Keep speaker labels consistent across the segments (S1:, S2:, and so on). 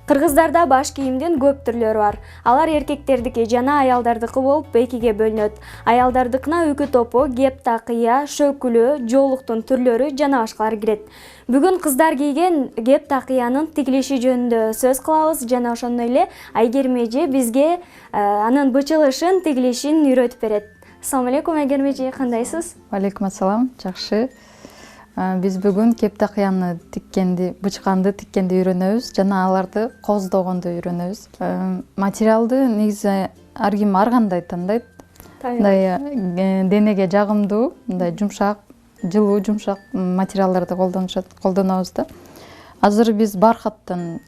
S1: Кыргыздарда баш кийимдин көп түрлөрү бар. Алар эркектердики жана аялдардыкы болуп экиге бөлүнөт. Аялдардыкына үкү топу, кеп такыя, шөкүлү, жоолуктун түрлөрү жана башкалар кирет. Бүгүн кыздар кийген кеп такыянын тигилиши жөнүндө сөз кылабыз жана ошондой эле Айгерим эже бизге анын бычылышын, тигилишин үйрөтүп берет. Assalomu alaykum Айгерим эже, кандайсыз?
S2: Алейкум ассалам, жакшы. Биз бүгүн кеп такыяны тиккенди, бычканды тиккенди үйрөнөбүз жана аларды коздогонду үйрөнөбүз. Материалды негизи ар ким ар кандай тандайт. Мындай денеге жагымдуу, мындай жумшак, жылуу жумшак материалдарды колдонобуз да. Азыр биз бархаттан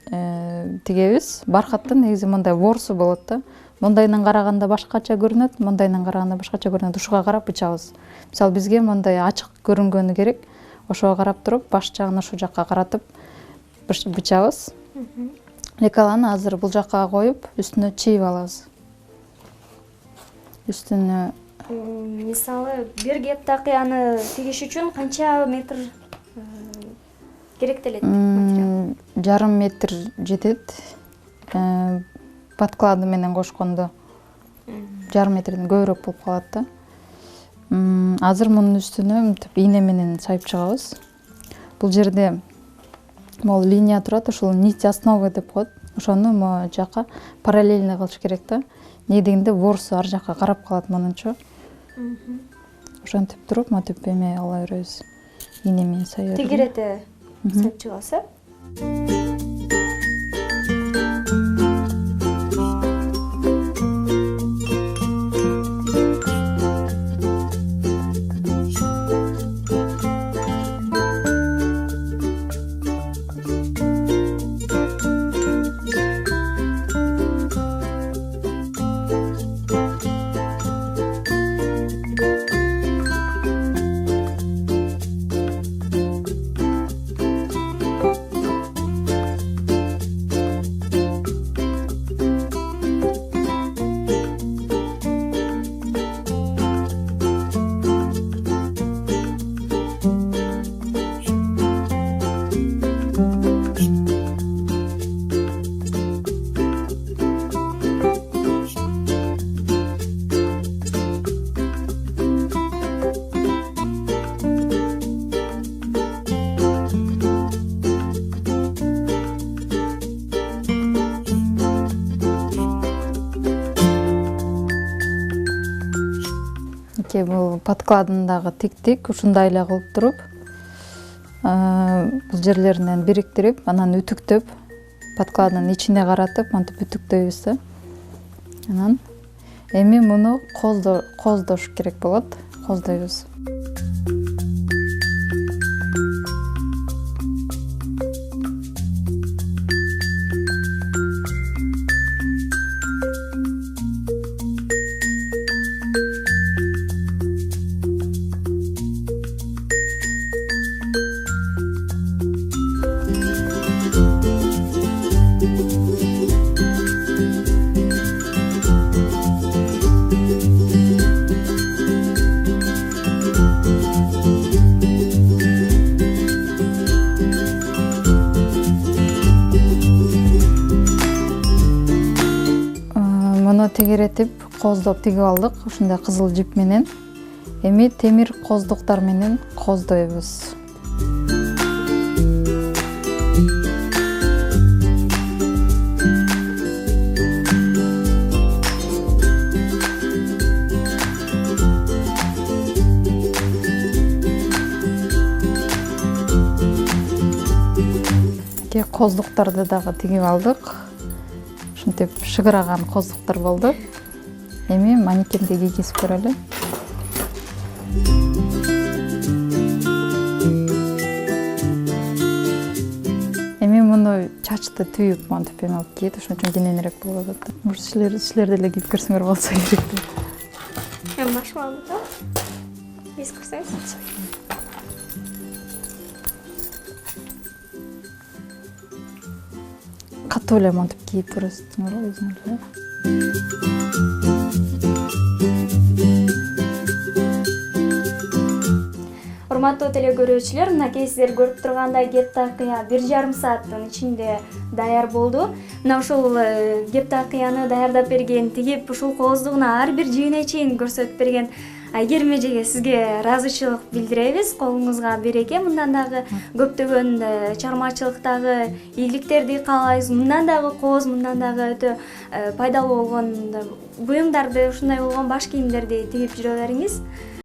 S2: тигебиз. Бархаттын негизи мындай ворсу болот да. Мондайынан караганда башкача көрүнөт, мондайынан караганда башкача көрүнөт. Ушуга карап бычабыз. Мисалы бизге мондай ачык көрүнгөнү керек. Ошого карап туруп, баш жагын ушул жакка каратып бычабыз. Лекаланы азыр бул жакка коюп, үстүнө чийип алабыз. Үстүнө
S1: Мисалы, бир кеп такыяны тигиш үчүн канча метр керектелет материал?
S2: Жарым метр жетет. Подклады менен кошкондо жарым метрден көбүрөөк болуп калат да. Азыр мунун үстүнө мынтип ийне менен сайып чыгабыз. Бул жерде могул линия турат, ошол нить основы деп коет. Ошону могу жака параллельно кылыш керек да. Эмне дегенде ворсу ар жакка карап калат мунунчу. Ошентип туруп, мынтип эме ала беребиз. Ийне менен сайып.
S1: Тигирете сайып чыгабыз,
S2: Бул подкладындагы тик-тик ушундай эле кылып туруп, бул жерлеринен бириктирип, анан үтүктөп, подкладынын ичине каратып, мынтип үтүктөйбүз да. Анан эми муну коздош керек болот, коздойбуз. Муну тегеретип, коздоп тигип алдык, ушундай кызыл жип менен. Эми темир коздуктар менен коздойбуз. Коздуктарды дагы тигип алдык. Ушинтип шыгыраган коздуктар болду. Эми манекенге кийгизип көрөлү. Эми муну чачты түйүп, мынтип эме алып кийет, ошон үчүн кененирээк болуп атат. Может, силер деле кийип көрсөңөр болсо керек.
S1: Эми башлаганбыз да? Биз көрсөңүз.
S2: Катуу эле мынтип кийип көрөсүңөр өзүңөр.
S1: урматтуу теле көрүүчүлөр, мынакей сиздер көрүп тургандай кептакыя 1,5 сааттын ичинде даяр болду. Мына ушул кептакыяны даярдап берген, тигип ушул кооздугуна ар бир жигине чейин көрсөтүп берген Айгерим эжеге сизге ыраазычылык билдиребиз. Колуңузга береке. Мындан дагы көптөгөн чыгармачылыктагы ийгиликтерди каалайбыз. Мындан дагы кооз, мындан дагы өтө пайдалуу болгон буюмдарды, ушундай болгон баш кийимдерди тигип жүрө бериңиз.